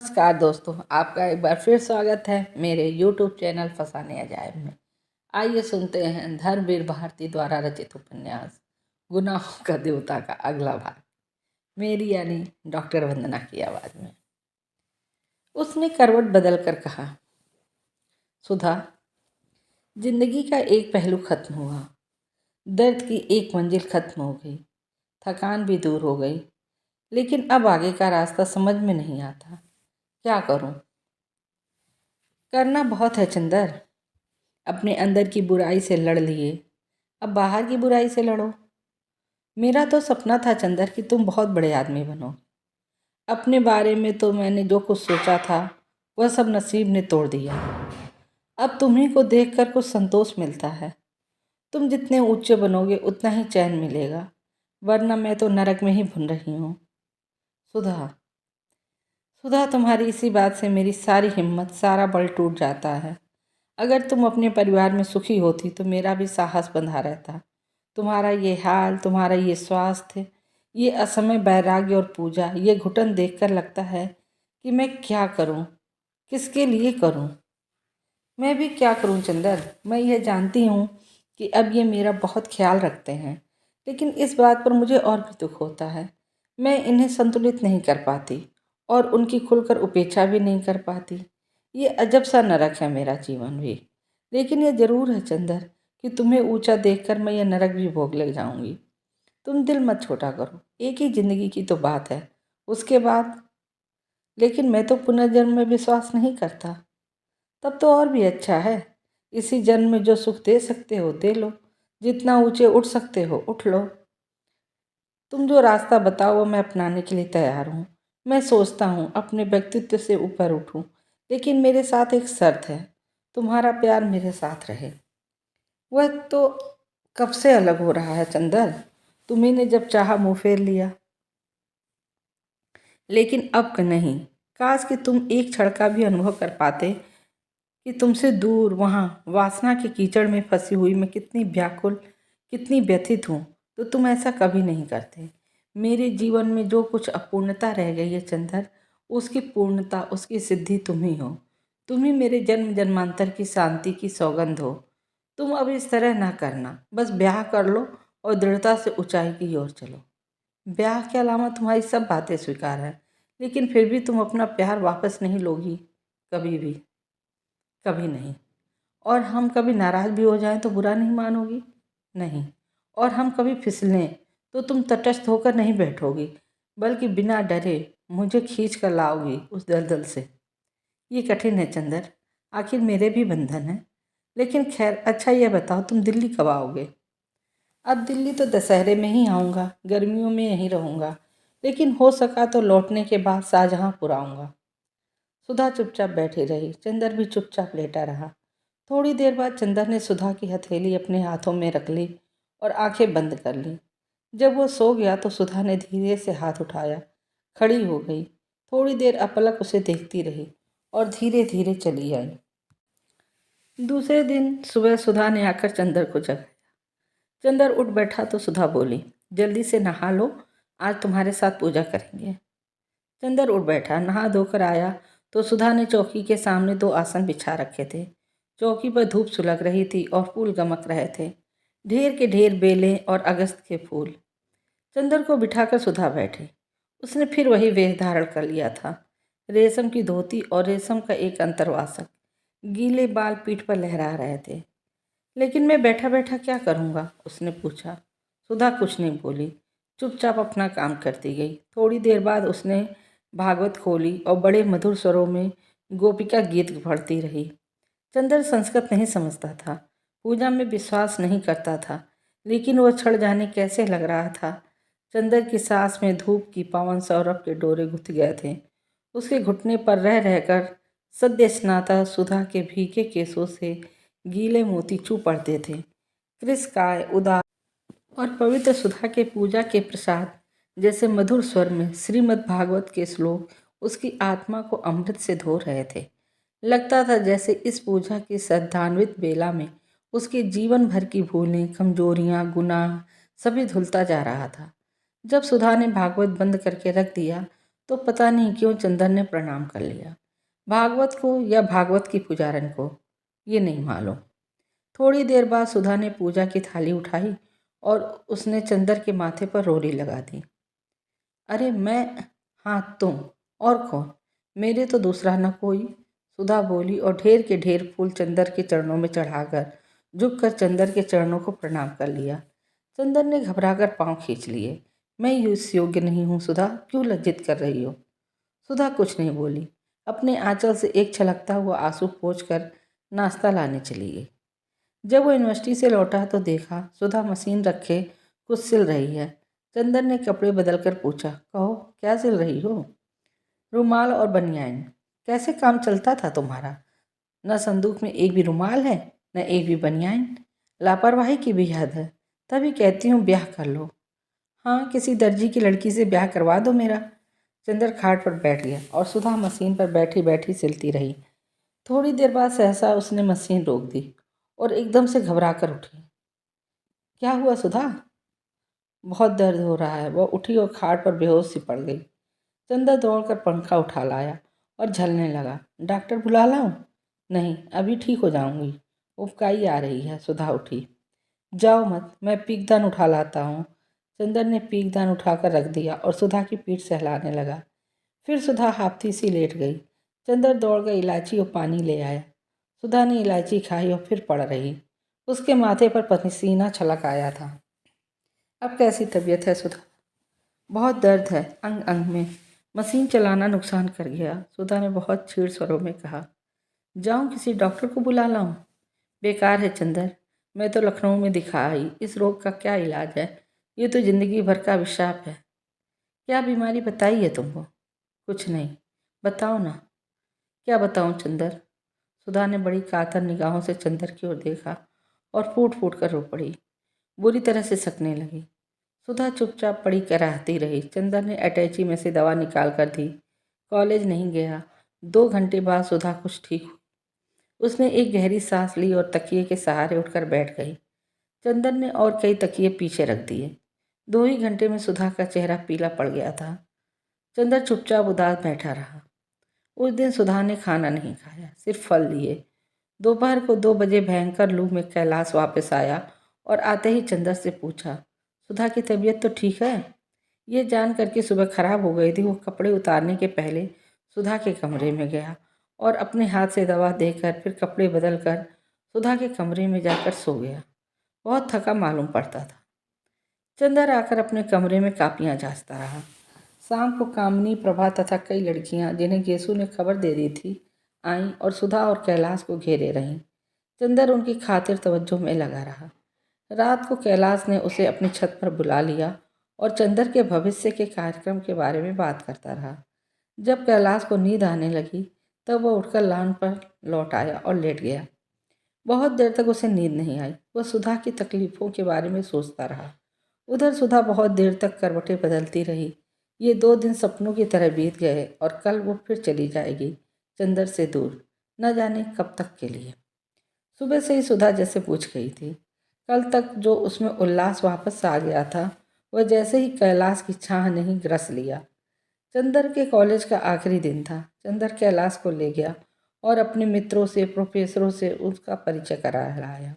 नमस्कार दोस्तों, आपका एक बार फिर स्वागत है मेरे YouTube चैनल फसाने अजायब में। आइए सुनते हैं धर्मवीर भारती द्वारा रचित उपन्यास गुनाहों का देवता का अगला भाग, मेरी यानी डॉक्टर वंदना की आवाज़ में। उसने करवट बदल कर कहा, सुधा, जिंदगी का एक पहलू खत्म हुआ, दर्द की एक मंजिल खत्म हो गई, थकान भी दूर हो गई, लेकिन अब आगे का रास्ता समझ में नहीं आता। क्या करूं? करना बहुत है चंदर। अपने अंदर की बुराई से लड़ लिए, अब बाहर की बुराई से लड़ो। मेरा तो सपना था चंदर कि तुम बहुत बड़े आदमी बनो। अपने बारे में तो मैंने जो कुछ सोचा था वह सब नसीब ने तोड़ दिया। अब तुम्ही को देखकर कुछ संतोष मिलता है। तुम जितने ऊंचे बनोगे उतना ही चैन मिलेगा, वरना मैं तो नरक में ही भुन रही हूँ। सुधा, सुधा, तुम्हारी इसी बात से मेरी सारी हिम्मत, सारा बल टूट जाता है। अगर तुम अपने परिवार में सुखी होती तो मेरा भी साहस बंधा रहता। तुम्हारा ये हाल, तुम्हारा ये स्वास्थ्य, ये असमय वैराग्य और पूजा, ये घुटन देखकर लगता है कि मैं क्या करूं, किसके लिए करूं। मैं भी क्या करूं चंदर। मैं यह जानती हूं कि अब ये मेरा बहुत ख्याल रखते हैं, लेकिन इस बात पर मुझे और भी दुख होता है। मैं इन्हें संतुलित नहीं कर पाती और उनकी खुलकर उपेक्षा भी नहीं कर पाती। ये अजब सा नरक है मेरा जीवन भी। लेकिन यह जरूर है चंदर कि तुम्हें ऊंचा देखकर मैं यह नरक भी भोग ले जाऊंगी। तुम दिल मत छोटा करो, एक ही जिंदगी की तो बात है, उसके बाद। लेकिन मैं तो पुनर्जन्म में विश्वास नहीं करता। तब तो और भी अच्छा है। इसी जन्म में जो सुख दे सकते हो दे लो, जितना ऊंचे उठ सकते हो उठ लो। तुम जो रास्ता बताओ वो मैं अपनाने के लिए तैयार हूँ। मैं सोचता हूँ अपने व्यक्तित्व से ऊपर उठूँ, लेकिन मेरे साथ एक शर्त है, तुम्हारा प्यार मेरे साथ रहे। वह तो कब से अलग हो रहा है चंदर। तुम्ही ने जब चाहा मुंह फेर लिया, लेकिन अब नहीं। काश कि तुम एक क्षण का भी अनुभव कर पाते कि तुमसे दूर वहाँ वासना के कीचड़ में फंसी हुई मैं कितनी व्याकुल, कितनी व्यथित हूँ, तो तुम ऐसा कभी नहीं करते। मेरे जीवन में जो कुछ अपूर्णता रह गई है चंदर, उसकी पूर्णता, उसकी सिद्धि तुम ही हो। तुम ही मेरे जन्म जन्मांतर की शांति की सौगंध हो। तुम अब इस तरह ना करना, बस ब्याह कर लो और दृढ़ता से ऊंचाई की ओर चलो। ब्याह के अलावा तुम्हारी सब बातें स्वीकार है, लेकिन फिर भी तुम अपना प्यार वापस नहीं लोगी, कभी भी, कभी नहीं। और हम कभी नाराज़ भी हो जाएं तो बुरा नहीं मानोगी? नहीं। और हम कभी फिसलें तो तुम तटस्थ होकर नहीं बैठोगी, बल्कि बिना डरे मुझे खींच कर लाओगी उस दलदल से। ये कठिन है चंदर, आखिर मेरे भी बंधन हैं। लेकिन खैर, अच्छा ये बताओ, तुम दिल्ली कब आओगे? अब दिल्ली तो दशहरे में ही आऊँगा, गर्मियों में यहीं रहूँगा, लेकिन हो सका तो लौटने के बाद शाहजहाँपुर आऊँगा। सुधा चुपचाप बैठी रही, चंदर भी चुपचाप लेटा रहा। थोड़ी देर बाद चंदर ने सुधा की हथेली अपने हाथों में रख ली और आंखें बंद कर ली। जब वो सो गया तो सुधा ने धीरे से हाथ उठाया, खड़ी हो गई, थोड़ी देर अपलक उसे देखती रही और धीरे धीरे चली आई। दूसरे दिन सुबह सुधा ने आकर चंदर को जगाया। चंदर उठ बैठा तो सुधा बोली, जल्दी से नहा लो, आज तुम्हारे साथ पूजा करेंगे। चंदर उठ बैठा, नहा धोकर आया तो सुधा ने चौकी के सामने दो आसन बिछा रखे थे। चौकी पर धूप सुलग रही थी और फूल गमक रहे थे, ढेर के ढेर बेलें और अगस्त के फूल। चंदर को बिठाकर सुधा बैठी। उसने फिर वही वेश धारण कर लिया था, रेशम की धोती और रेशम का एक अंतरवासक। गीले बाल पीठ पर लहरा रहे थे। लेकिन मैं बैठा बैठा क्या करूँगा, उसने पूछा। सुधा कुछ नहीं बोली, चुपचाप अपना काम करती गई। थोड़ी देर बाद उसने भागवत खोली और बड़े मधुर स्वरों में गोपिका गीत पढ़ती रही। चंदर संस्कृत नहीं समझता था, पूजा में विश्वास नहीं करता था, लेकिन वह क्षण जाने कैसे लग रहा था। चंदर की सांस में धूप की पवन सौरभ के डोरे गुथ गए थे। उसके घुटने पर रह रहकर सद्य स्नाता सुधा के भीगे केसों से गीले मोती चू पड़ते थे। कृष्णकाय उदार और पवित्र सुधा के पूजा के प्रसाद जैसे मधुर स्वर में श्रीमद् भागवत के श्लोक उसकी आत्मा को अमृत से धो रहे थे। लगता था जैसे इस पूजा की श्रद्धान्वित बेला में उसके जीवन भर की भूलें, कमजोरियां, गुनाह सभी धुलता जा रहा था। जब सुधा ने भागवत बंद करके रख दिया तो पता नहीं क्यों चंदर ने प्रणाम कर लिया। भागवत को या भागवत की पुजारन को, ये नहीं मालूम। थोड़ी देर बाद सुधा ने पूजा की थाली उठाई और उसने चंदर के माथे पर रोली लगा दी। अरे मैं, हाँ तुम, और कौन, मेरे तो दूसरा न कोई, सुधा बोली और ढेर के ढेर फूल चंदर के चरणों में चढ़ाकर झुककर चंदर के चरणों को प्रणाम कर लिया। चंदर ने घबराकर पांव खींच लिए। मैं इस योग्य नहीं हूँ सुधा, क्यों लज्जित कर रही हो? सुधा कुछ नहीं बोली। अपने आंचल से एक छलकता हुआ आंसू पोंछकर नाश्ता लाने चली गई। जब वो यूनिवर्सिटी से लौटा तो देखा सुधा मशीन रखे कुछ सिल रही है। चंदर ने कपड़े बदलकर पूछा, कहो क्या सिल रही हो? रुमाल और बनियान। कैसे काम चलता था तुम्हारा? न संदूक में एक भी रुमाल है, न एक भी बनियान। लापरवाही की भी हद है। तभी कहती हूँ ब्याह कर लो। हाँ, किसी दर्जी की लड़की से ब्याह करवा दो मेरा। चंदर खाट पर बैठ गया और सुधा मशीन पर बैठी बैठी सिलती रही। थोड़ी देर बाद सहसा उसने मशीन रोक दी और एकदम से घबरा कर उठी। क्या हुआ सुधा? बहुत दर्द हो रहा है। वह उठी और खाट पर बेहोश सी पड़ गई। चंदर दौड़कर पंखा उठा लाया और झलने लगा। डॉक्टर बुला लाऊं? नहीं, अभी ठीक हो जाऊंगी। उबकाई आ रही है। सुधा उठी। जाओ मत, मैं पीकदान उठा लाता हूँ। चंदर ने पीकदान उठाकर रख दिया और सुधा की पीठ सहलाने लगा। फिर सुधा हाफती सी लेट गई। चंदर दौड़कर इलायची और पानी ले आया। सुधा ने इलायची खाई और फिर पड़ रही। उसके माथे पर पसीना छलक आया था। अब कैसी तबीयत है सुधा? बहुत दर्द है अंग अंग में। मशीन चलाना नुकसान कर गया। सुधा ने बहुत छीड़ स्वरों में कहा। जाऊं किसी डॉक्टर को बुला लाऊं? बेकार है चंदर, मैं तो लखनऊ में दिखा आई। इस रोग का क्या इलाज है? ये तो जिंदगी भर का अभिशाप है। क्या बीमारी बताई है तुमको? कुछ नहीं। बताओ ना। क्या बताऊं चंदर? सुधा ने बड़ी कातर निगाहों से चंदर की ओर देखा और फूट फूट कर रो पड़ी। बुरी तरह से सकने लगी। सुधा चुपचाप पड़ी कराहती रही। चंदर ने अटैची में से दवा निकाल कर दी। कॉलेज नहीं गया। 2 घंटे बाद सुधा कुछ ठीक हुई। उसने एक गहरी सांस ली और तकिए के सहारे उठकर बैठ गई। चंदर ने और कई तकिए पीछे रख दिए। 2 ही घंटे में सुधा का चेहरा पीला पड़ गया था। चंदर चुपचाप उदास बैठा रहा। उस दिन सुधा ने खाना नहीं खाया, सिर्फ फल लिए। दोपहर को 2 बजे भयंकर लू में कैलाश वापस आया और आते ही चंदर से पूछा, सुधा की तबीयत तो ठीक है? ये जान करके सुबह खराब हो गई थी, वो कपड़े उतारने के पहले सुधा के कमरे में गया और अपने हाथ से दवा देकर फिर कपड़े बदल कर सुधा के कमरे में जाकर सो गया। बहुत थका मालूम पड़ता था। चंदर आकर अपने कमरे में कापियाँ जांचता रहा। शाम को कामनी, प्रभा तथा कई लड़कियां जिन्हें गेसू ने खबर दे दी थी आईं और सुधा और कैलाश को घेरे रहीं। चंदर उनकी खातिर तवज्जो में लगा रहा। रात को कैलाश ने उसे अपनी छत पर बुला लिया और चंदर के भविष्य के कार्यक्रम के बारे में बात करता रहा। जब कैलाश को नींद आने लगी तब वह उठकर लॉन पर लौट आया और लेट गया। बहुत देर तक उसे नींद नहीं आई। वह सुधा की तकलीफ़ों के बारे में सोचता रहा। उधर सुधा बहुत देर तक करवटें बदलती रही। ये 2 दिन सपनों की तरह बीत गए और कल वो फिर चली जाएगी चंदर से दूर, न जाने कब तक के लिए। सुबह से ही सुधा जैसे पूछ गई थी। कल तक जो उसमें उल्लास वापस आ गया था, वह जैसे ही कैलाश की छाह नहीं ग्रस लिया। चंदर के कॉलेज का आखिरी दिन था। चंदर कैलाश को ले गया और अपने मित्रों से, प्रोफेसरों से उसका परिचय करा लाया।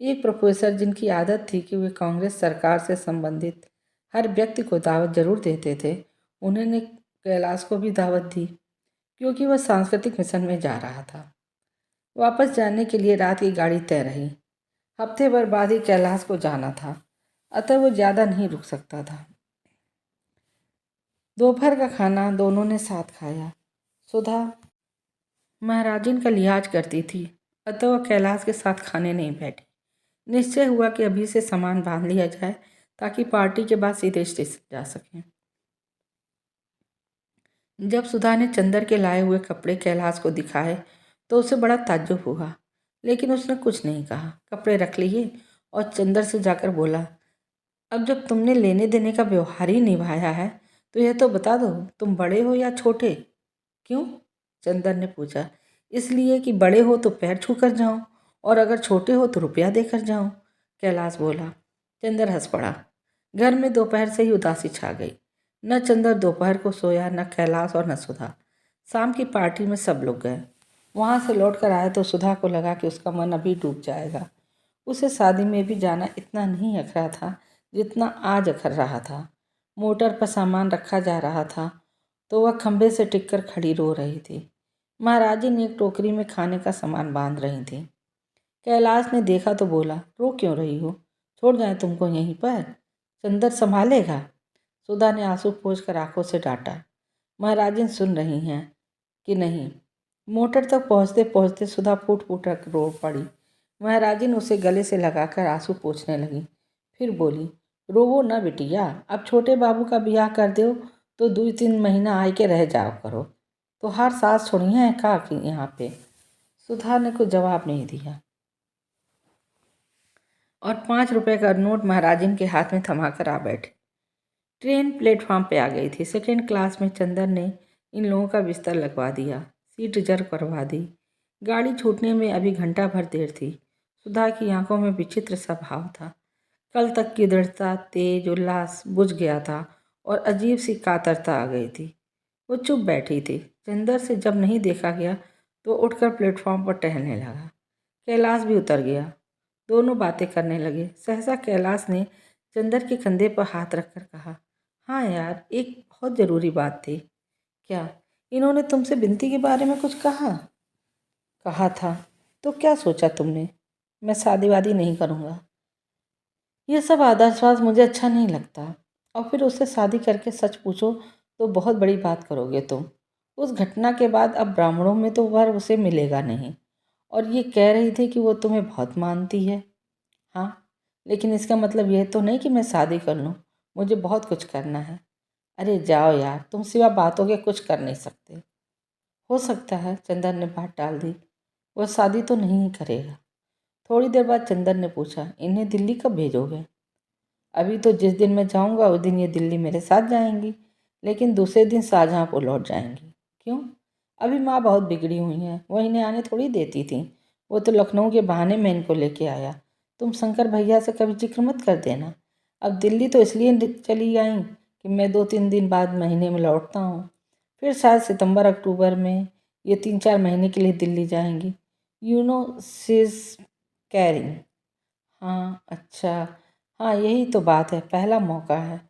एक प्रोफेसर जिनकी आदत थी कि वे कांग्रेस सरकार से संबंधित हर व्यक्ति को दावत जरूर देते थे, उन्होंने कैलाश को भी दावत दी क्योंकि वह सांस्कृतिक मिशन में जा रहा था। वापस जाने के लिए रात की गाड़ी तय रही। हफ्ते भर बाद ही कैलाश को जाना था, अतः वो ज़्यादा नहीं रुक सकता था। दोपहर का खाना दोनों ने साथ खाया। सुधा महाराजिन का लिहाज करती थी, अतः वह कैलाश के साथ खाने नहीं बैठी। निश्चय हुआ कि अभी से सामान बांध लिया जाए ताकि पार्टी के बाद सीधे स्टेशन जा सकें। जब सुधा ने चंदर के लाए हुए कपड़े कैलाश को दिखाए तो उसे बड़ा ताज्जुब हुआ, लेकिन उसने कुछ नहीं कहा। कपड़े रख लिए और चंदर से जाकर बोला, अब जब तुमने लेने देने का व्यवहार ही निभाया है तो यह तो बता दो, तुम बड़े हो या छोटे? क्यों? चंदर ने पूछा। इसलिए कि बड़े हो तो पैर छू कर जाऊं और अगर छोटे हो तो रुपया देकर जाऊं, कैलाश बोला। चंदर हंस पड़ा। घर में दोपहर से ही उदासी छा गई। न चंदर दोपहर को सोया, न कैलाश और न सुधा। शाम की पार्टी में सब लोग गए। वहाँ से लौट कर आए तो सुधा को लगा कि उसका मन अभी डूब जाएगा। उसे शादी में भी जाना इतना नहीं अखरा था जितना आज अखर रहा था। मोटर पर सामान रखा जा रहा था तो वह खंभे से टिककर खड़ी रो रही थी। महाराजी एक टोकरी में खाने का सामान बांध रही थी। कैलाश ने देखा तो बोला, रो क्यों रही हो? छोड़ जाए तुमको यहीं पर? चंदर संभालेगा। सुधा ने आंसू पोंछ कर आंखों से डांटा। महाराजिन सुन रही हैं कि नहीं? मोटर तक पहुंचते पहुंचते सुधा फूट फूट कर रो पड़ी। महाराजिन उसे गले से लगाकर आंसू पोंछने लगी। फिर बोली, रोवो ना बिटिया, अब छोटे बाबू का ब्याह कर दो तो 2-3 महीना आए के रह जाओ करो। तो हर सास छोड़ी है का कि यहाँ पे? सुधा ने कुछ जवाब नहीं दिया और 5 रुपए का नोट महाराजिन के हाथ में थमाकर आ बैठी। ट्रेन प्लेटफॉर्म पे आ गई थी। सेकेंड क्लास में चंदन ने इन लोगों का बिस्तर लगवा दिया, सीट रिजर्व करवा दी। गाड़ी छूटने में अभी घंटा भर देर थी। सुधा की आंखों में विचित्र सा भाव था। कल तक की दृढ़ता, तेज उल्लास बुझ गया था और अजीब सी कातरता आ गई थी। वो चुप बैठी थी। चंदर से जब नहीं देखा गया तो उठकर प्लेटफॉर्म पर टहलने लगा। कैलाश भी उतर गया। दोनों बातें करने लगे। सहसा कैलाश ने चंदर के कंधे पर हाथ रखकर कहा, हाँ यार, एक बहुत ज़रूरी बात थी। क्या? इन्होंने तुमसे बिनती के बारे में कुछ कहा? कहा था। तो क्या सोचा तुमने? मैं शादी वादी नहीं करूँगा। यह सब आदर्शवाद मुझे अच्छा नहीं लगता। और फिर उससे शादी करके सच पूछो तो बहुत बड़ी बात करोगे तुम। उस घटना के बाद अब ब्राह्मणों में तो वर उसे मिलेगा नहीं। और ये कह रही थी कि वो तुम्हें बहुत मानती है। हाँ, लेकिन इसका मतलब यह तो नहीं कि मैं शादी कर लूँ। मुझे बहुत कुछ करना है। अरे जाओ यार, तुम सिवा बातों के कुछ कर नहीं सकते। हो सकता है, चंदन ने बात टाल दी। वह शादी तो नहीं करेगा। थोड़ी देर बाद चंदन ने पूछा, इन्हें दिल्ली कब भेजोगे? अभी तो जिस दिन मैं जाऊंगा उस दिन ये दिल्ली मेरे साथ जाएंगी, लेकिन दूसरे दिन शाहजहाँपुर लौट जाएंगी। क्यों? अभी माँ बहुत बिगड़ी हुई हैं, वो इन्हें आने थोड़ी देती थी। वो तो लखनऊ के बहाने में इनको लेके आया। तुम शंकर भैया से कभी जिक्र मत कर देना। अब दिल्ली तो इसलिए चली आई कि मैं 2-3 दिन बाद महीने में लौटता हूँ। फिर शायद सितंबर अक्टूबर में ये 3-4 महीने के लिए दिल्ली जाएंगी। You know she is carrying. हाँ अच्छा, हाँ यही तो बात है, पहला मौका है।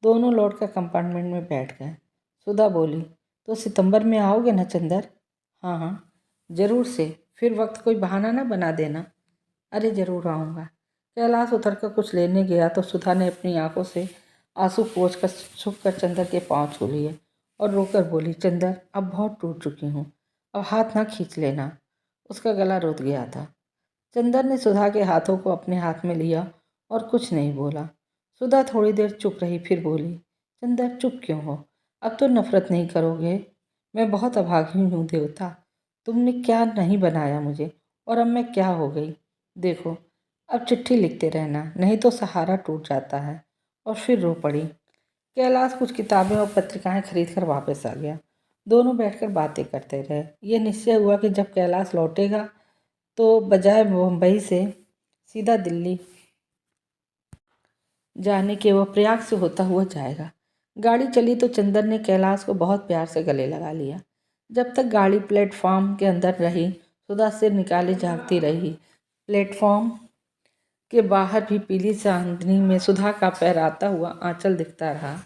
दोनों लौटकर कंपार्टमेंट में बैठ गए। सुधा बोली, तो सितंबर में आओगे ना चंदर? हाँ हाँ, ज़रूर से। फिर वक्त कोई बहाना ना बना देना। अरे ज़रूर आऊँगा। कैलाश उतरकर कुछ लेने गया तो सुधा ने अपनी आंखों से आंसू पोंछ कर छुप कर चंदर के पाँव छू लिए और रोकर बोली, चंदर अब बहुत टूट चुकी हूँ, अब हाथ ना खींच लेना। उसका गला रुक गया था। चंदर ने सुधा के हाथों को अपने हाथ में लिया और कुछ नहीं बोला। सुधा थोड़ी देर चुप रही, फिर बोली, चंदर चुप क्यों हो? अब तो नफरत नहीं करोगे? मैं बहुत अभागी हूँ देवता। तुमने क्या नहीं बनाया मुझे, और अब मैं क्या हो गई? देखो, अब चिट्ठी लिखते रहना, नहीं तो सहारा टूट जाता है। और फिर रो पड़ी। कैलाश कुछ किताबें और पत्रिकाएं खरीद कर वापस आ गया। दोनों बैठकर बातें करते रहे। यह निश्चय हुआ कि जब कैलाश लौटेगा तो बजाय मुंबई से सीधा दिल्ली जाने के वह प्रयाग से होता हुआ जाएगा। गाड़ी चली तो चंदन ने कैलाश को बहुत प्यार से गले लगा लिया। जब तक गाड़ी प्लेटफॉर्म के अंदर रही, सुधा सिर निकाले झाँकती रही। प्लेटफॉर्म के बाहर भी पीली चांदनी में सुधा का पैर आता हुआ आंचल दिखता रहा।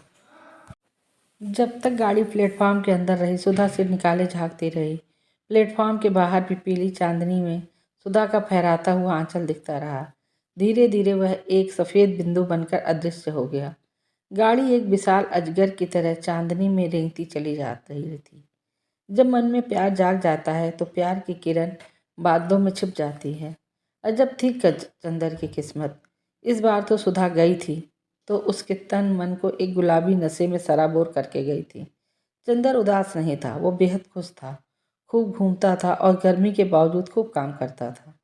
जब तक गाड़ी प्लेटफॉर्म के अंदर रही, सुधा सिर निकाले झाँकती रही। प्लेटफॉर्म के बाहर भी पीली चांदनी में सुधा का फहराता हुआ आंचल दिखता रहा। धीरे धीरे वह एक सफ़ेद बिंदु बनकर अदृश्य हो गया। गाड़ी एक विशाल अजगर की तरह चांदनी में रेंगती चली जा रही थी। जब मन में प्यार जाग जाता है तो प्यार की किरण बादलों में छिप जाती है। अजब थी चंदर की किस्मत। इस बार तो सुधा गई थी तो उसके तन मन को एक गुलाबी नशे में सराबोर करके गई थी। चंदर उदास नहीं था, वो बेहद खुश था। खूब घूमता था और गर्मी के बावजूद खूब काम करता था।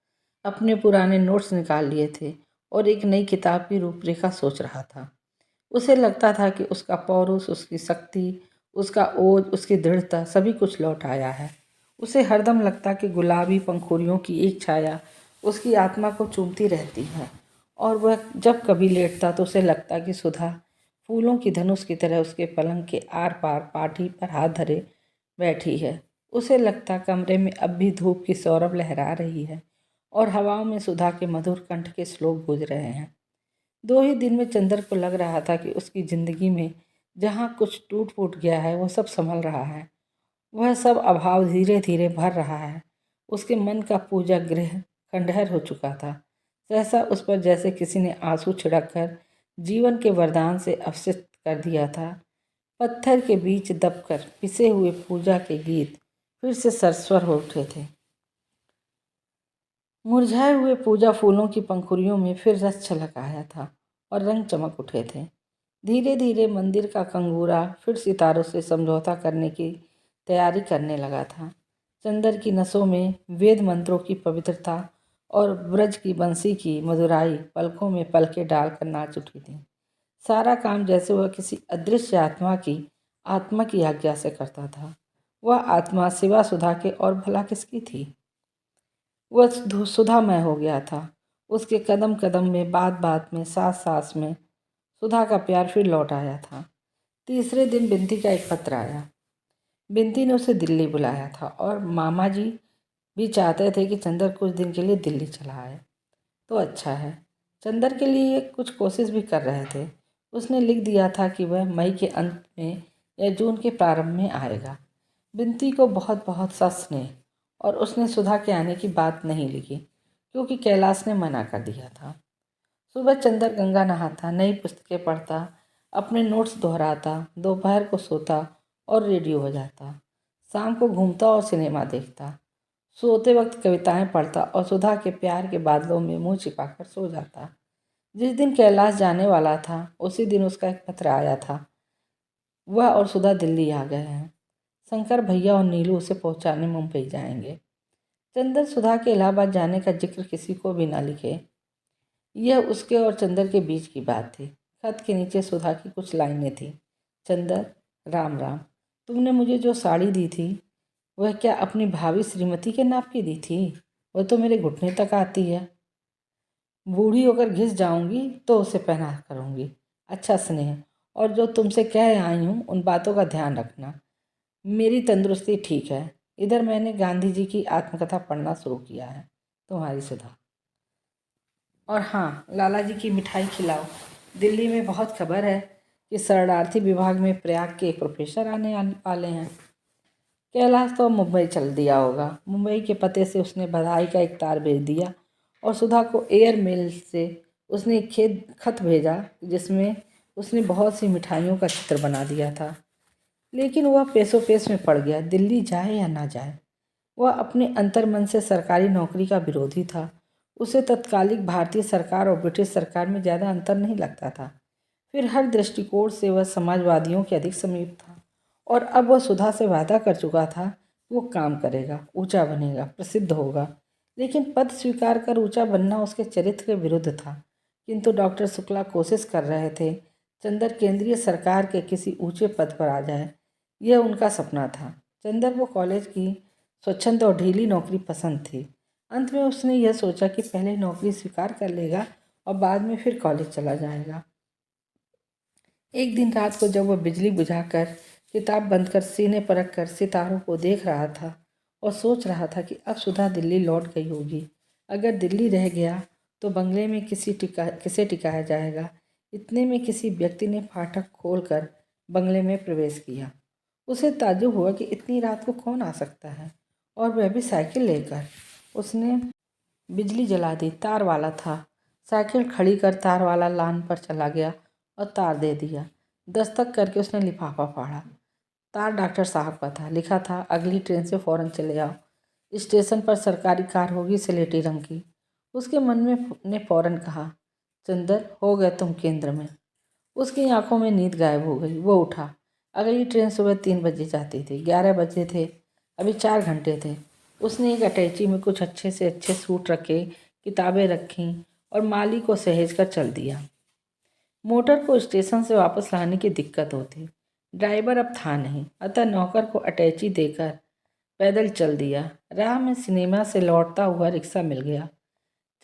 अपने पुराने नोट्स निकाल लिए थे और एक नई किताब की रूपरेखा सोच रहा था। उसे लगता था कि उसका पौरुष, उसकी शक्ति, उसका ओज, उसकी दृढ़ता सभी कुछ लौट आया है। उसे हरदम लगता कि गुलाबी पंखुड़ियों की एक छाया उसकी आत्मा को चूमती रहती है और वह जब कभी लेटता तो उसे लगता कि सुधा फूलों की धनुष की तरह उसके पलंग के आर पार पाठी पर हाथ धरे बैठी है। उसे लगता कमरे में अब भी धूप की सौरभ लहरा रही है और हवाओं में सुधा के मधुर कंठ के श्लोक गूंज रहे हैं। 2 ही दिन में चंदर को लग रहा था कि उसकी जिंदगी में जहाँ कुछ टूट फूट गया है वो सब संभल रहा है। वह सब अभाव धीरे धीरे भर रहा है। उसके मन का पूजा गृह खंडहर हो चुका था। सहसा उस पर जैसे किसी ने आंसू छिड़क कर जीवन के वरदान से अवसित कर दिया था। पत्थर के बीच दबकर पिसे हुए पूजा के गीत फिर से सरस्वर हो उठे थे। मुरझाए हुए पूजा फूलों की पंखुड़ियों में फिर रस छलक आया था और रंग चमक उठे थे। धीरे धीरे मंदिर का कंगूरा फिर सितारों से समझौता करने की तैयारी करने लगा था। चंदर की नसों में वेद मंत्रों की पवित्रता और ब्रज की बंसी की मधुराई पलकों में पलके डालकर नाच उठी थी। सारा काम जैसे वह किसी अदृश्य आत्मा की आज्ञा से करता था। वह आत्मा सिवा सुधा के और भला किसकी थी? वह सुधामय हो गया था। उसके कदम कदम में, बात बात में, सांस सांस में सुधा का प्यार फिर लौट आया था। तीसरे दिन बिंती का एक पत्र आया। बिंती ने उसे दिल्ली बुलाया था और मामा जी भी चाहते थे कि चंदर कुछ दिन के लिए दिल्ली चला आए। तो अच्छा है। चंदर के लिए कुछ कोशिश भी कर रहे थे। उसने लिख दिया था कि वह मई के अंत में या जून के प्रारंभ में आएगा। बिंती को बहुत बहुत सा स्नेह। और उसने सुधा के आने की बात नहीं लिखी क्योंकि कैलाश ने मना कर दिया था। सुबह चंदर गंगा नहाता, नई पुस्तकें पढ़ता, अपने नोट्स दोहराता, दोपहर को सोता और रेडियो बजाता, शाम को घूमता और सिनेमा देखता, सोते वक्त कविताएं पढ़ता और सुधा के प्यार के बादलों में मुंह छिपाकर सो जाता। जिस दिन कैलाश जाने वाला था उसी दिन उसका एक पत्र आया था। वह और सुधा दिल्ली आ गए हैं। शंकर भैया और नीलू उसे पहुंचाने मुंबई जाएंगे। चंदर सुधा के इलाहाबाद जाने का जिक्र किसी को भी ना लिखे। यह उसके और चंदर के बीच की बात थी। खत के नीचे सुधा की कुछ लाइनें थी। चंदर, राम राम। तुमने मुझे जो साड़ी दी थी वह क्या अपनी भावी श्रीमती के नाप की दी थी? वह तो मेरे घुटने तक आती है। बूढ़ी होकर घिस जाऊंगी तो उसे पहना करूंगी। अच्छा स्नेह। और जो तुमसे कह आई हूँ उन बातों का ध्यान रखना। मेरी तंदुरुस्ती ठीक है। इधर मैंने गांधी जी की आत्मकथा पढ़ना शुरू किया है। तुम्हारी सुधा। और हाँ, लाला जी की मिठाई खिलाओ। दिल्ली में बहुत खबर है कि शरणार्थी विभाग में प्रयाग के एक प्रोफेसर आने वाले हैं। कैलाश तो मुंबई चल दिया होगा। मुंबई के पते से उसने बधाई का एक तार भेज दिया और सुधा को एयर मेल से उसने एक खत भेजा जिसमें उसने बहुत सी मिठाइयों का चित्र बना दिया था। लेकिन वह पेशो पेश में पड़ गया। दिल्ली जाए या ना जाए, वह अपने अंतर्मन से सरकारी नौकरी का विरोधी था। उसे तत्कालिक भारतीय सरकार और ब्रिटिश सरकार में ज़्यादा अंतर नहीं लगता था। फिर हर दृष्टिकोण से वह समाजवादियों के अधिक समीप था। और अब वह सुधा से वादा कर चुका था कि वो काम करेगा, ऊंचा बनेगा, प्रसिद्ध होगा। लेकिन पद स्वीकार कर ऊंचा बनना उसके चरित्र के विरुद्ध था। किंतु डॉक्टर शुक्ला कोशिश कर रहे थे चंदर केंद्रीय सरकार के किसी ऊंचे पद पर आ जाए। यह उनका सपना था। चंदर को कॉलेज की स्वच्छंद और ढीली नौकरी पसंद थी। अंत में उसने यह सोचा कि पहले नौकरी स्वीकार कर लेगा और बाद में फिर कॉलेज चला जाएगा। एक दिन रात को जब वह बिजली बुझाकर, किताब बंद कर, सीने पर रख कर सितारों को देख रहा था और सोच रहा था कि अब सुधा दिल्ली लौट गई होगी। अगर दिल्ली रह गया तो बंगले में किसे टिकाया जाएगा। इतने में किसी व्यक्ति ने फाटक खोलकर बंगले में प्रवेश किया। उसे ताज्जुब हुआ कि इतनी रात को कौन आ सकता है, और वह भी साइकिल लेकर। उसने बिजली जला दी। तार वाला था। साइकिल खड़ी कर तार वाला लान पर चला गया और तार दे दिया। दस्तक करके उसने लिफाफा फाड़ा। तार डॉक्टर साहब का था। लिखा था, अगली ट्रेन से फ़ौरन चले आओ। स्टेशन पर सरकारी कार होगी, स्लेटी रंग की। उसके मन में ने फ़ौरन कहा, चंदर, हो गए तुम केंद्र में। उसकी आंखों में नींद गायब हो गई। वो उठा। अगली ट्रेन सुबह 3 बजे जाती थी। 11 बजे थे। अभी 4 घंटे थे। उसने एक अटैची में कुछ अच्छे से अच्छे सूट रखे, किताबें रखीं और माली को सहेज कर चल दिया। मोटर को स्टेशन से वापस लाने की दिक्कत होती। ड्राइवर अब था नहीं, अतः नौकर को अटैची देकर पैदल चल दिया। राह में सिनेमा से लौटता हुआ रिक्शा मिल गया।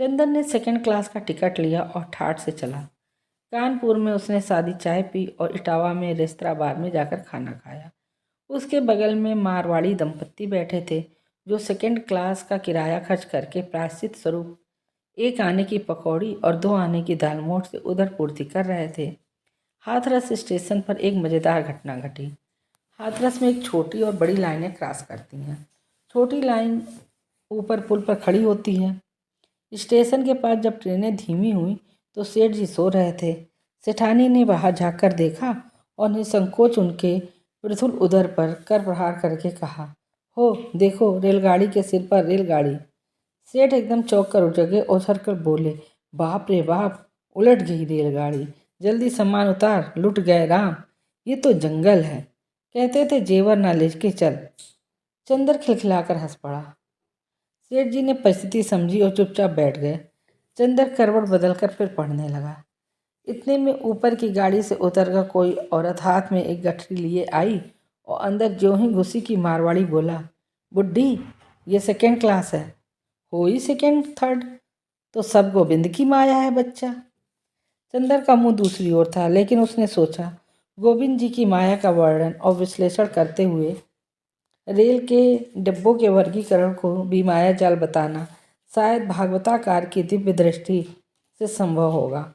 चंदन ने सेकंड क्लास का टिकट लिया और ठाठ से चला। कानपुर में उसने सादी चाय पी और इटावा में रेस्तरां बार में जाकर खाना खाया। उसके बगल में मारवाड़ी दंपत्ति बैठे थे जो सेकंड क्लास का किराया खर्च करके प्रायश्चित स्वरूप 1 आने की पकौड़ी और 2 आने की दाल मोठ से उधरपूर्ति कर रहे थे। हाथरस स्टेशन पर एक मज़ेदार घटना घटी। हाथरस में एक छोटी और बड़ी लाइनें क्रॉस करती हैं। छोटी लाइन ऊपर पुल पर खड़ी होती है। स्टेशन के पास जब ट्रेनें धीमी हुई तो सेठ जी सो रहे थे। सेठानी ने बाहर झाँक कर देखा और निसंकोच उनके मृदुल उदर पर कर प्रहार करके कहा, हो देखो रेलगाड़ी के सिर पर रेलगाड़ी। सेठ एकदम चौंक कर उठ जगे, उछल कर बोले, बाप रे बाप, उलट गई रेलगाड़ी, जल्दी सामान उतार, लुट गए राम, ये तो जंगल है। कहते थे जेवर ना लेके चल। चंदर खिलखिलाकर हंस पड़ा। सेठ जी ने परिस्थिति समझी और चुपचाप बैठ गए। चंदर करवट बदलकर फिर पढ़ने लगा। इतने में ऊपर की गाड़ी से उतरकर कोई औरत हाथ में एक गठरी लिए आई और अंदर ज्यों ही घुसी की मारवाड़ी बोला, बुड्ढी ये सेकंड क्लास है। हो ही सेकंड थर्ड तो सब गोविंद की माया है बच्चा। चंदर का मुंह दूसरी ओर था, लेकिन उसने सोचा गोविंद जी की माया का वर्णन और विश्लेषण करते हुए रेल के डिब्बों के वर्गीकरण को भी माया जाल बताना शायद भागवताकार की दिव्य दृष्टि से संभव होगा।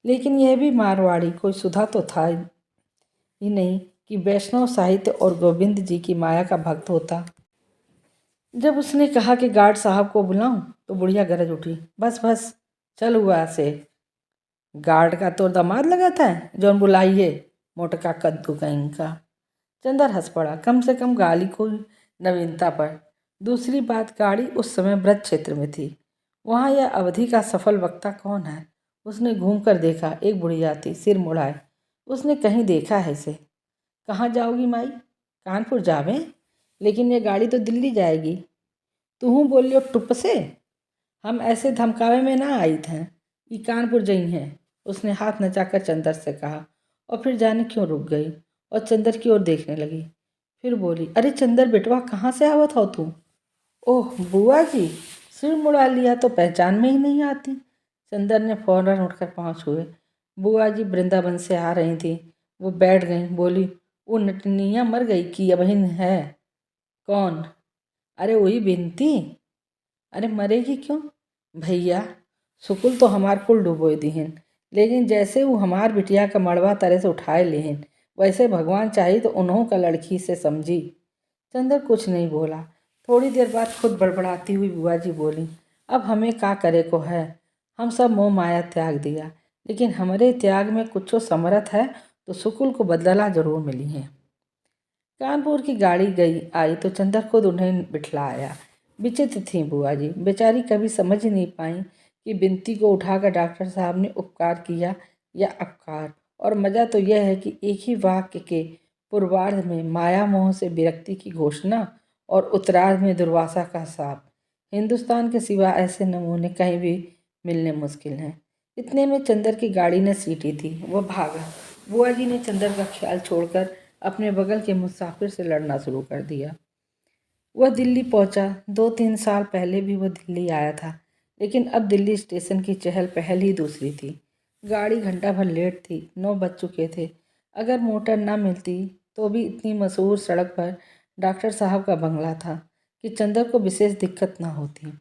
लेकिन यह भी मारवाड़ी कोई सुधा तो था ही नहीं कि वैष्णव साहित्य और गोविंद जी की माया का भक्त होता। जब उसने कहा कि गार्ड साहब को बुलाऊं तो बुढ़िया गरज उठी, बस बस चल हुआ से। गार्ड का तो दामाद लगा था जौन बुलाइए, मोटका कद्दू कहीं का। चंदर हंस पड़ा, कम से कम गाली को नवीनता पर। दूसरी बात, गाड़ी उस समय ब्रज क्षेत्र में थी। वहाँ यह अवधि का सफल वक्ता कौन है? उसने घूम कर देखा, एक बुढ़िया थी, सिर मुड़ाए। उसने कहीं देखा है इसे। कहाँ जाओगी माई? कानपुर जावे, लेकिन ये गाड़ी तो दिल्ली जाएगी। तू बोलियो टुप से, हम ऐसे धमकावे में ना आई थे, ये कानपुर जई हैं। उसने हाथ नचाकर चंदर से कहा और फिर जाने क्यों रुक गई और चंदर की ओर देखने लगी। फिर बोली, अरे चंदर बेटवा, कहाँ से आवत हो तू? ओह बुआ जी, सिर मुड़ा लिया तो पहचान में ही नहीं आती। चंदर ने फौरन उठकर पाँव छुए। बुआ जी वृंदावन से आ रही थी। वो बैठ गई, बोली, वो नटनिया मर गई कि बहन है? कौन? अरे वही बिनती। अरे मरेगी क्यों भैया? सुकुल तो हमार कुल डुबोए दीहन, लेकिन जैसे वो हमार बिटिया का मड़वा तरह से उठाए लेहन, वैसे भगवान चाहिए तो उन्हों का लड़की से समझी। चंदर कुछ नहीं बोला। थोड़ी देर बाद खुद बड़बड़ाती हुई बुआ जी बोली, अब हमें का करे को है? हम सब मोह माया त्याग दिया, लेकिन हमारे त्याग में कुछो समर्थ है तो सुकुल को बदला जरूर मिली है। कानपुर की गाड़ी गई आई तो चंदर खुद उन्हें बिठलाया। विचित्र थी बुआ जी, बेचारी कभी समझ ही नहीं पाई कि बिनती को उठाकर डॉक्टर साहब ने उपकार किया या अपकार। और मज़ा तो यह है कि एक ही वाक्य के पूर्वार्ध में माया मोह से विरक्ति की घोषणा और उत्तरार्ध में दुर्वासा का शाप। हिंदुस्तान के सिवा ऐसे नमूने कहीं भी मिलने मुश्किल हैं। इतने में चंदर की गाड़ी ने सीटी थी, वह भागा। बुआ जी ने चंदर का ख्याल छोड़कर अपने बगल के मुसाफिर से लड़ना शुरू कर दिया। वह दिल्ली पहुंचा। 2-3 साल पहले भी वह दिल्ली आया था, लेकिन अब दिल्ली स्टेशन की चहल पहल ही दूसरी थी। गाड़ी घंटा भर लेट थी, 9 बज चुके थे। अगर मोटर ना मिलती तो भी इतनी मशहूर सड़क पर डॉक्टर साहब का बंगला था कि चंदर को विशेष दिक्कत ना होती।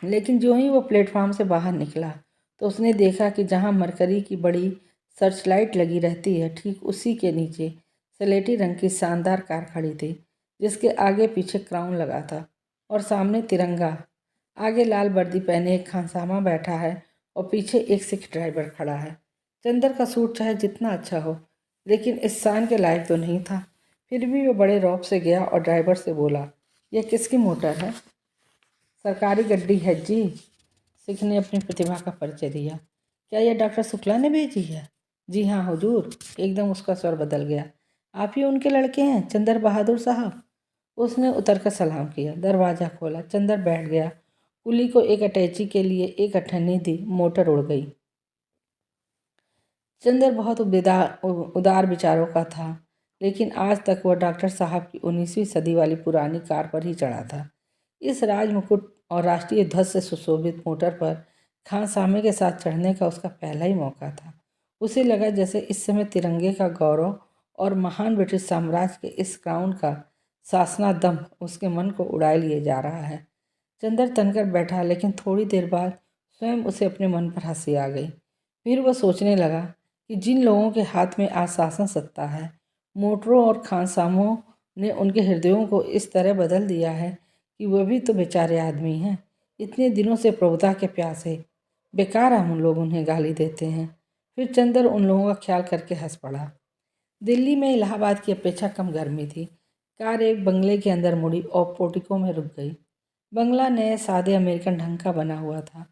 लेकिन जो ही वो प्लेटफार्म से बाहर निकला तो उसने देखा कि जहाँ मरकरी की बड़ी सर्चलाइट लगी रहती है, ठीक उसी के नीचे सलेटी रंग की शानदार कार खड़ी थी, जिसके आगे पीछे क्राउन लगा था और सामने तिरंगा। आगे लाल वर्दी पहने एक खानसामा बैठा है और पीछे एक सिख ड्राइवर खड़ा है। चंदर का सूट चाहे जितना अच्छा हो, लेकिन इस शान के लायक तो नहीं था। फिर भी वो बड़े रौब से गया और ड्राइवर से बोला, यह किसकी मोटर है? सरकारी गड्डी है जी। सिख ने अपनी प्रतिभा का परिचय दिया। क्या यह डॉक्टर शुक्ला ने भेजी है? जी हाँ हुजूर। एकदम उसका स्वर बदल गया। आप ही उनके लड़के हैं, चंदर बहादुर साहब? उसने उतरकर सलाम किया। दरवाज़ा खोला, चंदर बैठ गया। कुली को एक अटैची के लिए एक अठन्नी दी, मोटर उड़ गई। चंदर बहुत उदार विचारों का था, लेकिन आज तक वह डॉक्टर साहब की 19वीं सदी वाली पुरानी कार पर ही चढ़ा था। इस राजमुकुट और राष्ट्रीय ध्वज से सुशोभित मोटर पर खानसामे के साथ चढ़ने का उसका पहला ही मौका था। उसे लगा जैसे इस समय तिरंगे का गौरव और महान ब्रिटिश साम्राज्य के इस क्राउन का शासनादम उसके मन को उड़ा लिए जा रहा है। चंदर तनकर बैठा, लेकिन थोड़ी देर बाद स्वयं उसे अपने मन पर हंसी आ गई। फिर वह सोचने लगा कि जिन लोगों के हाथ में आज शासन सत्ता है, मोटरों और खानसामों ने उनके हृदयों को इस तरह बदल दिया है कि वह भी तो बेचारे आदमी हैं, इतने दिनों से प्रभुता के प्यासे। बेकार हम लोग उन्हें गाली देते हैं। फिर चंदर उन लोगों का ख्याल करके हंस पड़ा। दिल्ली में इलाहाबाद की अपेक्षा कम गर्मी थी। कार एक बंगले के अंदर मुड़ी और पोर्टिको में रुक गई। बंगला नए सादे अमेरिकन ढंग का बना हुआ था।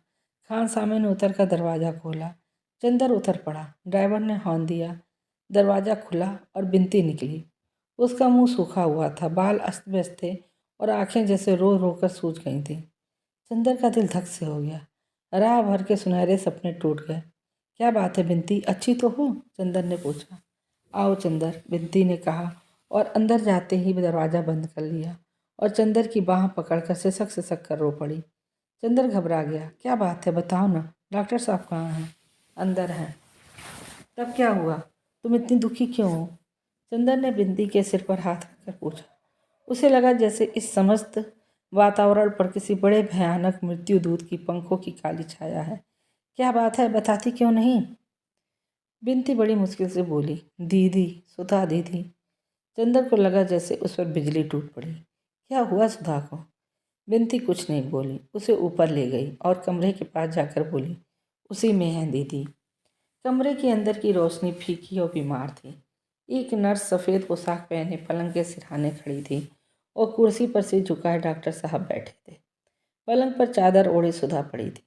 खान सामे ने उतर कर दरवाज़ा खोला। चंदर उतर पड़ा। ड्राइवर ने हॉर्न दिया। दरवाज़ा खुला और बिनती निकली। उसका मुंह सूखा हुआ था, बाल अस्त व्यस्त थे और आंखें जैसे रो रो कर सूज गई थीं। चंदर का दिल धक से हो गया। राह भर के सुनहरे सपने टूट गए। क्या बात है बिनती, अच्छी तो हो? चंदर ने पूछा। आओ चंदर, बिनती ने कहा और अंदर जाते ही दरवाज़ा बंद कर लिया और चंदर की बाह पकड़कर सिसक सिसक कर रो पड़ी। चंदर घबरा गया। क्या बात है, बताओ ना। डॉक्टर साहब कहाँ हैं? अंदर हैं। तब क्या हुआ? तुम इतनी दुखी क्यों हो? चंदर ने बिंदी के सिर पर हाथ रखकर पूछा। उसे लगा जैसे इस समस्त वातावरण पर किसी बड़े भयानक मृत्यु दूत की पंखों की काली छाया है। क्या बात है, बताती क्यों नहीं? बिनती बड़ी मुश्किल से बोली। दीदी, सुधा दीदी। चंदर को लगा जैसे उस पर बिजली टूट पड़ी। क्या हुआ सुधा को? बिनती कुछ नहीं बोली। उसे ऊपर ले गई और कमरे के पास जाकर बोली, उसी में है दीदी। कमरे के अंदर की रोशनी फीकी और बीमार थी। एक नर्स सफ़ेद पोशाक पहने पलंग के सिरहाने खड़ी थी और कुर्सी पर सिर झुकाए डॉक्टर साहब बैठे थे। पलंग पर चादर ओढ़े सुधा पड़ी थी।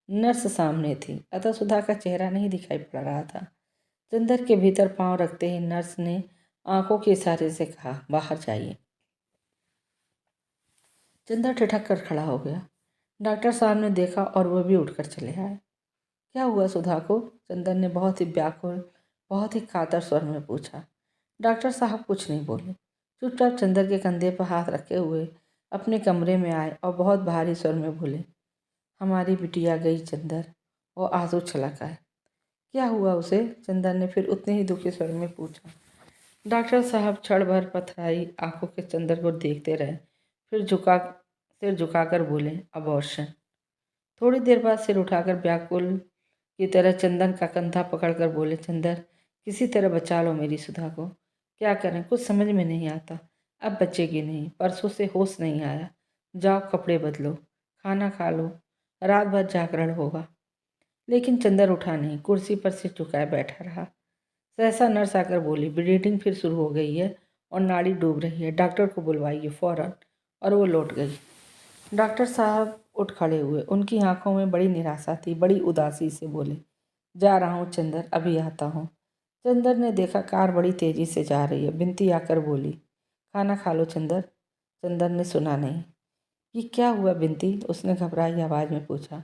नर्स सामने थी, अतः सुधा का चेहरा नहीं दिखाई पड़ रहा था। चंदर के भीतर पांव रखते ही नर्स ने आंखों के इशारे से कहा, बाहर जाइए। चंदर ठिठक कर खड़ा हो गया। डॉक्टर साहब ने देखा और वह भी उठकर चले आए। क्या हुआ सुधा को? चंदर ने बहुत ही व्याकुल, बहुत ही कातर स्वर में पूछा। डॉक्टर साहब कुछ नहीं बोले। चुपचाप चंदर के कंधे पर हाथ रखे हुए अपने कमरे में आए और बहुत भारी स्वर में बोले, हमारी बिटिया गई चंदर। और आंसू छलक आए। क्या हुआ उसे? चंदर ने फिर उतने ही दुखी स्वर में पूछा। डॉक्टर साहब क्षण भर पथराई आंखों के चंदर को देखते रहे, फिर सिर झुकाकर बोले, अबॉर्शन। थोड़ी देर बाद सिर उठाकर व्याकुल की तरह चंदन का कंधा पकड़कर बोले, चंदर, किसी तरह बचा लो मेरी सुधा को। क्या करें, कुछ समझ में नहीं आता। अब बचेगी नहीं। परसों से होश नहीं आया। जाओ कपड़े बदलो, खाना खा लो, रात भर जागरण होगा। लेकिन चंदर उठा नहीं, कुर्सी पर सिर झुकाए बैठा रहा। सहसा नर्स आकर बोली, ब्लीडिंग फिर शुरू हो गई है और नाड़ी डूब रही है, डॉक्टर को बुलवाइए फौरन। और वो लौट गई। डॉक्टर साहब उठ खड़े हुए। उनकी आंखों में बड़ी निराशा थी। बड़ी उदासी से बोले, जा रहा हूँ चंदर, अभी आता हूँ। चंदर ने देखा कार बड़ी तेजी से जा रही है। बिनती आकर बोली, खाना खा लो चंदर। चंदर ने सुना नहीं। ये क्या हुआ बिनती? उसने घबराई आवाज़ में पूछा।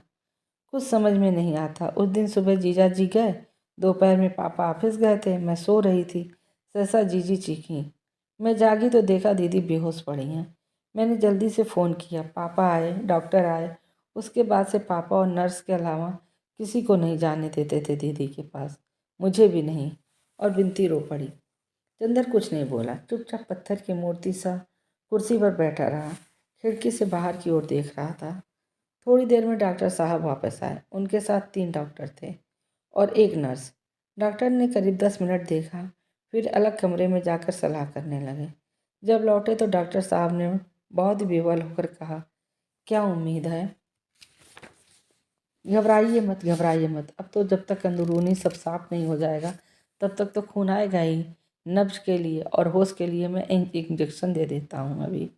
कुछ समझ में नहीं आता। उस दिन सुबह जीजा जी गए, दोपहर में पापा ऑफिस गए थे, मैं सो रही थी। सहसा जीजी चीखी। मैं जागी तो देखा दीदी बेहोश पड़ी हैं। मैंने जल्दी से फ़ोन किया, पापा आए, डॉक्टर आए। उसके बाद से पापा और नर्स के अलावा किसी को नहीं जाने देते थे दीदी के पास, मुझे भी नहीं। और बिनती रो पड़ी। चंदर कुछ नहीं बोला, चुपचाप पत्थर की मूर्ति सा कुर्सी पर बैठा रहा। खिड़की से बाहर की ओर देख रहा था। थोड़ी देर में डॉक्टर साहब वापस आए। उनके साथ 3 डॉक्टर थे और एक नर्स। डॉक्टर ने करीब 10 मिनट देखा, फिर अलग कमरे में जाकर सलाह करने लगे। जब लौटे तो डॉक्टर साहब ने बहुत ही बेवल होकर कहा, क्या उम्मीद है? घबराइए मत। अब तो जब तक अंदरूनी सब साफ नहीं हो जाएगा तब तक तो खून आएगा ही। नब्ज के लिए और होश के लिए मैं इंजेक्शन दे देता हूँ अभी।